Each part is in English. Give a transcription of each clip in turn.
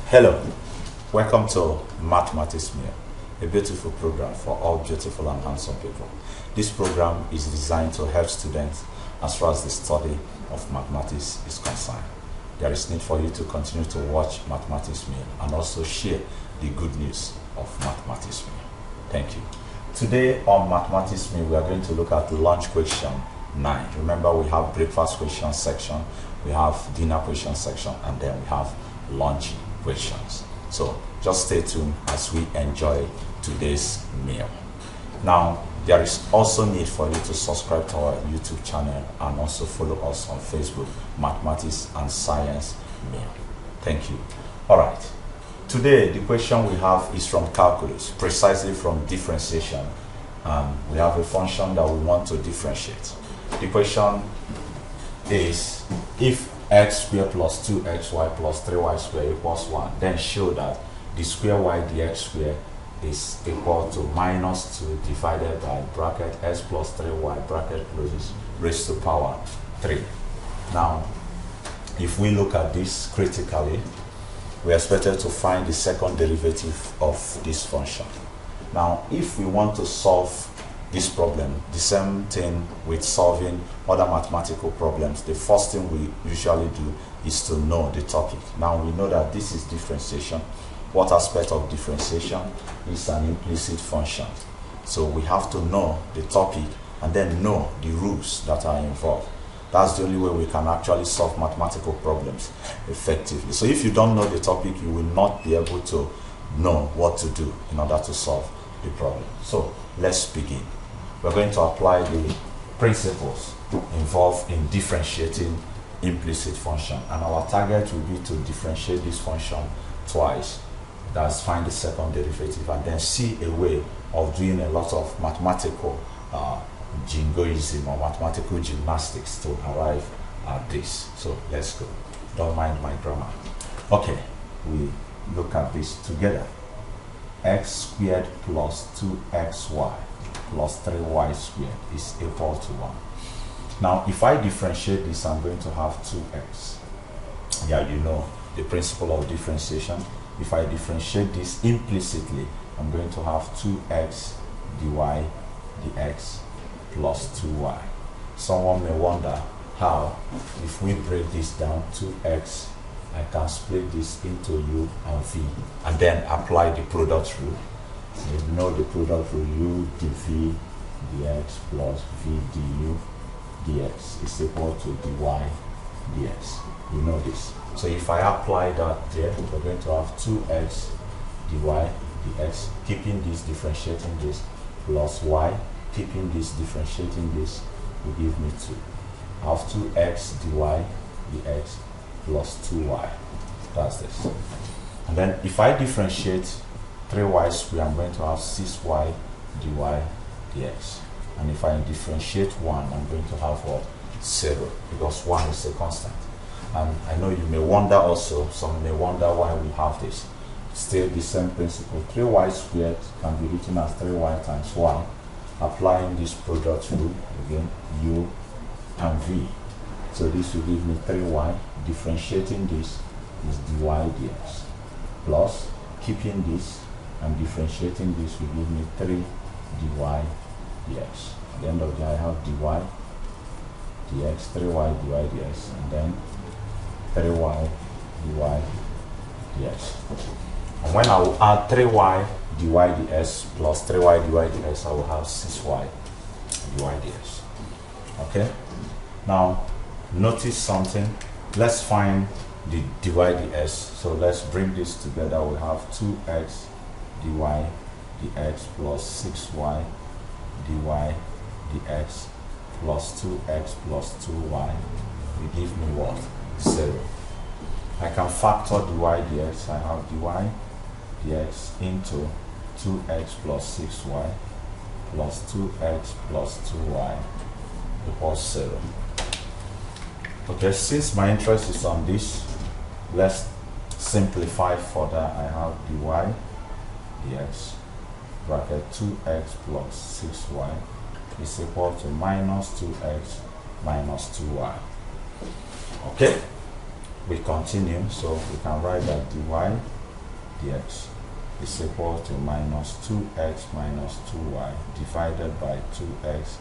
Hello, welcome to Mathematics Meal, a beautiful program for all beautiful and handsome people. This program is designed to help students as far as the study of mathematics is concerned. There is need for you to continue to watch Mathematics Meal and also share the good news of Mathematics Meal. Thank you. Today on Mathematics Meal, we are going to look at lunch question 9. Remember, we have breakfast question section, we have dinner question section, and then we have lunch questions. So just stay tuned as we enjoy today's meal. Now, there is also need for you to subscribe to our YouTube channel and also follow us on Facebook, Mathematics and Science Meal. Thank you. All right. Today, the question we have is from calculus, precisely from differentiation. We have a function that we want to differentiate. The question is, if x squared plus 2xy plus 3y squared equals 1, then show that the square y dx squared is equal to minus 2 divided by bracket x plus 3y bracket closes raised to power 3. Now, if we look at this critically, we are expected to find the second derivative of this function. Now, if we want to solve this problem, the same thing with solving other mathematical problems, the first thing we usually do is to know the topic. Now we know that this is differentiation. What aspect of differentiation is an implicit function? So we have to know the topic and then know the rules that are involved. That's the only way we can actually solve mathematical problems effectively. So if you don't know the topic, you will not be able to know what to do in order to solve the problem. So let's begin. We're going to apply the principles involved in differentiating implicit function, and our target will be to differentiate this function twice. That's find the second derivative and then see a way of doing a lot of mathematical jingoism or mathematical gymnastics to arrive at this. So let's go. Don't mind my grammar. Okay, we look at this together. X squared plus 2xy plus 3y squared is equal to 1. Now, if I differentiate this, I'm going to have 2x. Yeah, you know the principle of differentiation. If I differentiate this implicitly, I'm going to have 2x dy dx plus 2y. Someone may wonder how, if we break this down, 2x, I can split this into u and v and then apply the product rule. You know the product rule, u dv dx plus v du dx is equal to dy dx. You know this. So if I apply that there, we're going to have 2x dy dx, keeping this, differentiating this, plus y, keeping this, differentiating this, will give me 2. I have 2x dy dx plus 2y. That's this. And then if I differentiate 3y squared, I'm going to have 6y dy dx. And if I differentiate 1, I'm going to have what? 0, because 1 is a constant. And I know you may wonder also, some may wonder why we have this. Still the same principle. 3y squared can be written as 3y times y. Applying this product rule, again, u and v. So this will give me 3y. Differentiating this is dy dx. Plus, keeping this and differentiating this will give me 3 dy dx. At the end of the day, I have dy dx, 3y dy dx, and then 3y dy dx. And when I will add 3y dy dx plus 3y dy dx, I will have 6y dy dx. Okay? Now, notice something. Let's find the dy dx. So let's bring this together. We have 2x dy dx plus 6y dy dx plus 2x plus 2y will give me what? 0. I can factor dy dx. I have dy dx into 2x plus 6y plus 2x plus 2y equals 0. Okay, since my interest is on this, let's simplify further. I have dy dx bracket 2x plus 6y is equal to minus 2x minus 2y. Okay, we continue, so we can write that dy dx is equal to minus 2x minus 2y divided by 2x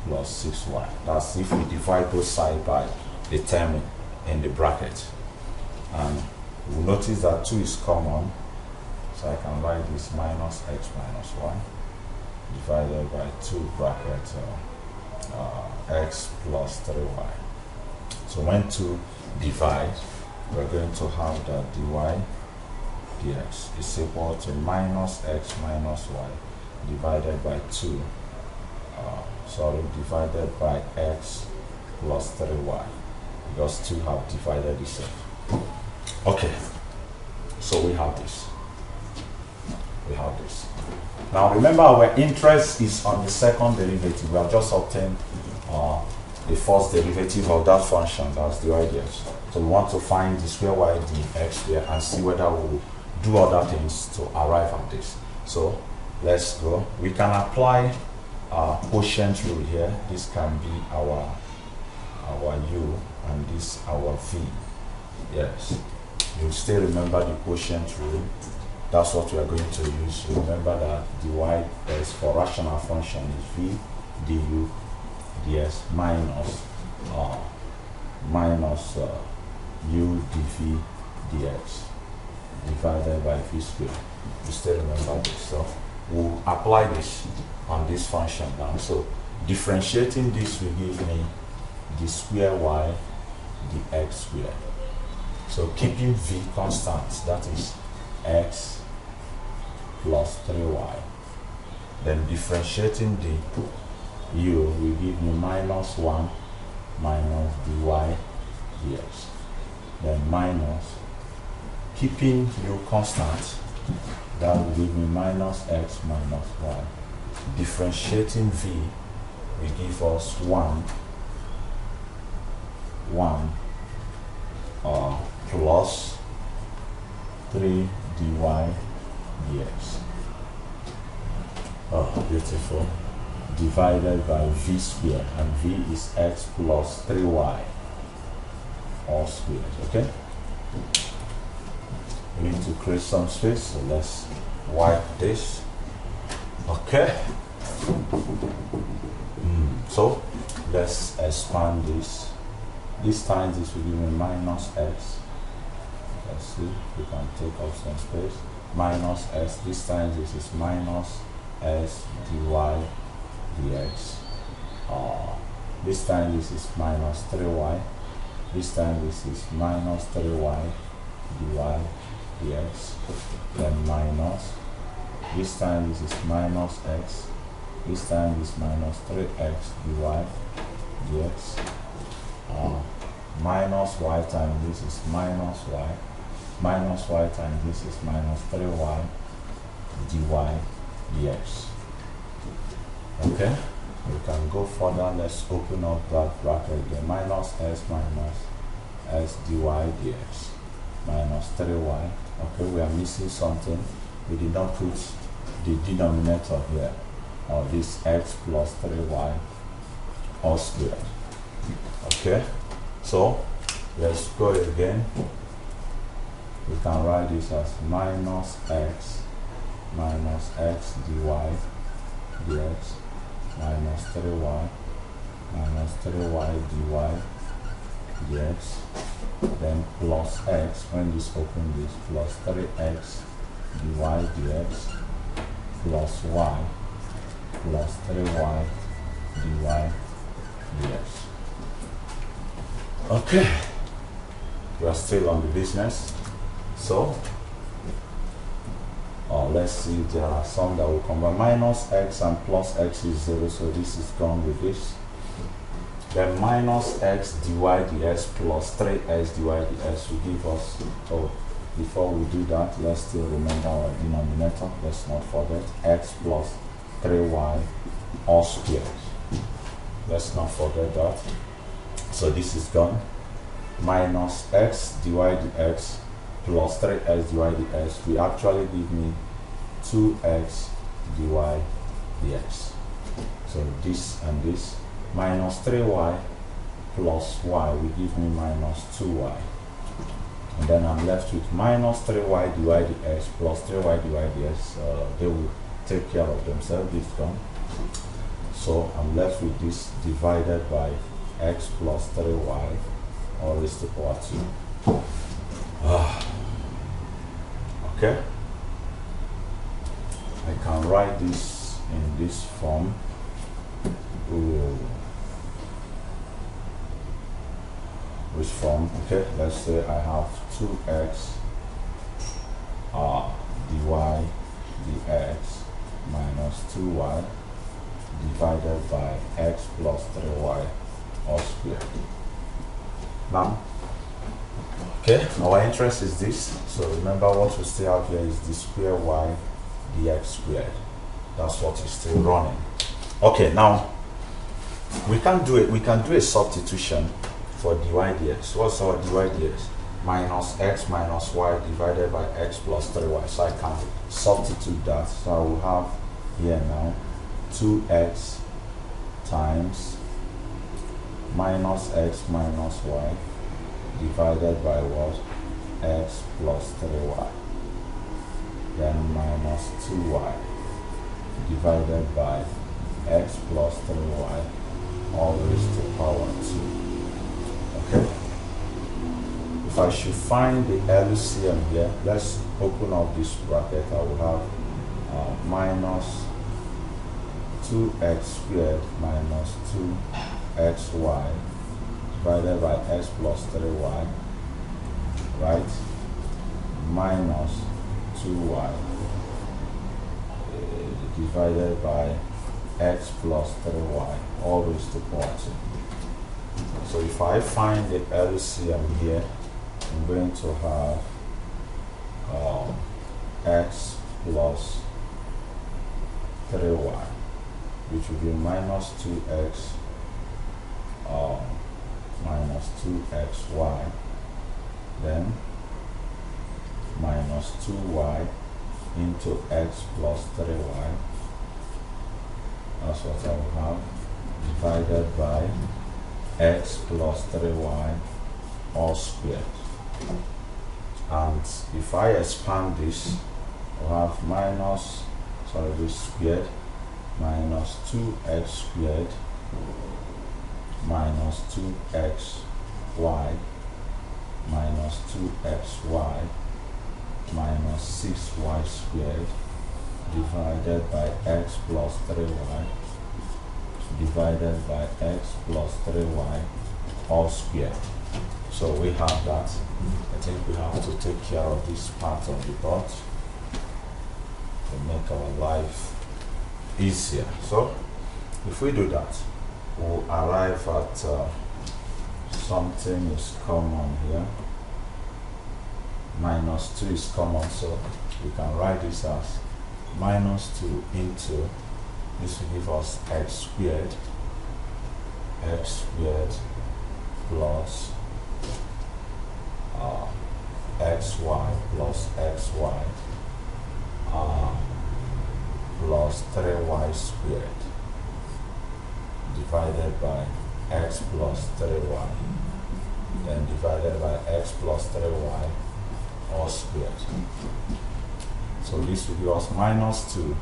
plus 6y. That's if we divide both sides by the term in the bracket. And we'll notice that 2 is common, so I can write this minus x minus y divided by 2 bracket x plus 3y. So when 2 divide, we're going to have that dy dx is equal to minus x minus y divided by 2 divided by x plus 3y, because 2 have divided itself. Okay, so we have this. Now remember, our interest is on the second derivative. We have just obtained the first derivative of that function, that's dy dx. So we want to find the square y dx here and see whether we will do other things to arrive at this. So let's go. We can apply quotient rule here. This can be our u and this our v. Yes, you still remember the quotient rule. That's what we are going to use. Remember that dy is for rational function is v du ds minus u dv dx divided by v squared. You still remember this. So we'll apply this on this function now. So differentiating this will give me the square y dx squared. So keeping v constant, that is x plus 3y. Then differentiating the u will give me minus 1 minus dy dx. Then minus, keeping u constant, that will give me minus x minus y. Differentiating v will give us 1 plus 3 dy dx. Oh, beautiful. Divided by v squared, and v is x plus 3y all squared. Okay, we need to create some space, so let's wipe this. Okay, so let's expand this. This time this will give me minus x. Let's see, we can take off some space. Minus x, this time this is minus s dy dx. This time this is minus 3y. This time this is minus 3y dy dx. Then minus, this time this is minus x. This time this is minus 3x dy dx. Minus y times this is minus y. Minus y times this is minus 3y dy dx. Okay, we can go further. Let's open up that bracket again. Minus s dy dx minus 3y. Okay, we are missing something. We did not put the denominator here, or this x plus 3y all squared. Okay, so let's go again. We can write this as minus x dy dx minus 3y dy dx, then plus x, when this open this, plus 3x dy dx plus y plus 3y dy dx. Okay, we are still on the business. So let's see, there are some that will combine. Minus x and plus x is 0, so this is gone with this. Then minus x dy dx plus 3x dy dx will give us, before we do that, let's still remember our denominator. Let's not forget x plus 3y all squared. Let's not forget that. So this is gone. Minus x dy dx plus 3x dy dx will actually give me 2x dy dx. So this and this, minus 3y plus y will give me minus 2y. And then I'm left with minus 3y divided x plus 3y divided x. They will take care of themselves. This gone. So I'm left with this divided by x plus 3y all raised to the power 2. Okay. I can write this in this form. Which form? Okay, let's say I have 2x dy dx minus 2y divided by x plus 3y all squared. Now, okay, our interest is this. So remember what we still have here is the square y dx squared. That's what is still running. Okay, now we can do it. We can do a substitution for dy dx. What's our dy dx? Minus x minus y divided by x plus 3y. So I can substitute that. So I will have here now 2x times minus x minus y divided by what? X plus 3y. Then minus 2y divided by x plus 3y all raised to power 2. Okay. If I should find the LCM here, let's open up this bracket. I will have minus 2x squared minus 2xy divided by x plus 3y, right? Minus 2y divided by x plus 3y all raised to power 2. So if I find the LCM here, I'm going to have x plus 3y, which will be minus 2x minus 2xy, then minus 2y into x plus 3y. That's what I will have, divided by x plus 3y all squared. And if I expand this, I'll have this squared minus 2x squared minus 2xy minus 2xy minus 6y squared divided by x plus 3y divided by x plus 3y all squared. So we have that. I think we have to take care of this part of the dot to make our life easier. So if we do that, we'll arrive at something is common here. Minus 2 is common, so we can write this as minus 2 into, this will give us x squared plus xy plus xy plus 3y squared divided by x plus 3y, then divided by x plus 3y all squared. So this will give us minus 2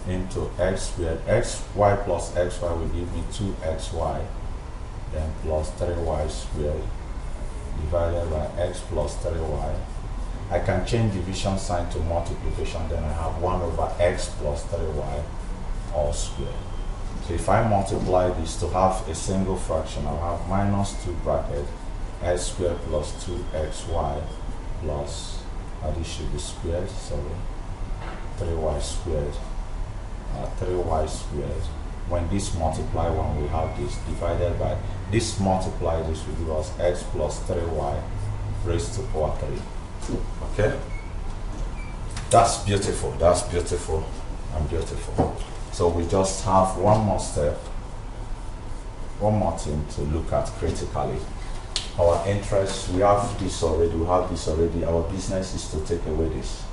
into x squared. Xy plus xy will give me 2xy, then plus 3y squared divided by x plus 3y. I can change division sign to multiplication, then I have 1 over x plus 3y all squared. So if I multiply this to have a single fraction, I'll have minus 2 bracket x squared plus 2xy plus, this should be squared, sorry, 3y squared, 3y squared. When this multiply, when we have this divided by this multiply, this will give us x plus 3y raised to power 3. Okay, that's beautiful, and beautiful. So we just have one more step, one more thing to look at critically. Our interest, we have this already, our business is to take away this,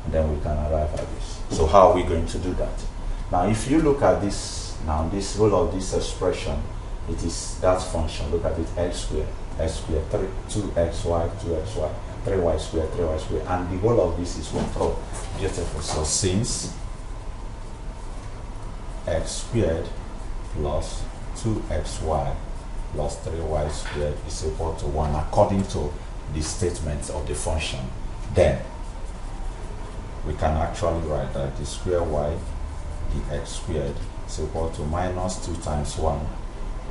and then we can arrive at this. So how are we going to do that? Now if you look at this, now this whole of this expression, it is that function, look at it, x squared. x squared, 2xy, 2xy, 3y squared, 3y squared, and the whole of this is what? Oh, beautiful. So since x squared plus 2xy plus 3y squared is equal to 1 according to the statement of the function, then we can actually write that the square y dx squared is equal to minus 2 times 1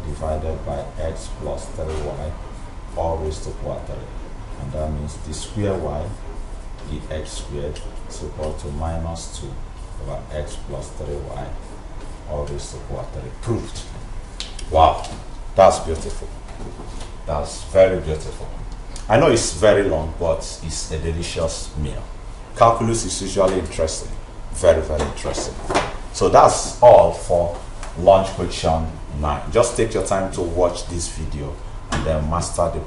divided by x plus 3y all raised to power 3. And that means the square y dx squared is equal to minus 2 over x plus 3y all raised to power 3. Proved. Wow, that's beautiful. That's very beautiful. I know it's very long, but it's a delicious meal. Calculus is usually interesting. Very, very interesting. So that's all for lunch question 9. Just take your time to watch this video and then master the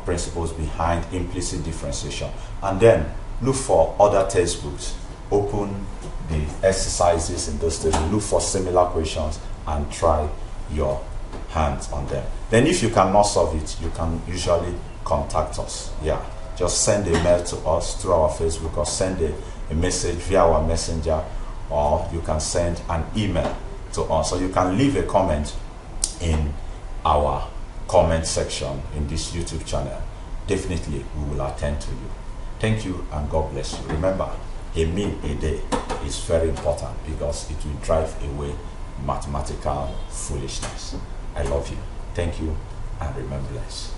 principles behind implicit differentiation. And then look for other textbooks. Open the exercises in those textbooks. Look for similar questions and try your hands on them. Then if you cannot solve it, you can usually contact us. Yeah, just send a mail to us through our Facebook, or send a message via our messenger, or you can send an email to us, or you can leave a comment in our comment section in this YouTube channel. Definitely we will attend to you. Thank you and God bless you. Remember, a meal a day is very important because it will drive away mathematical foolishness. I love you. Thank you and remember bless.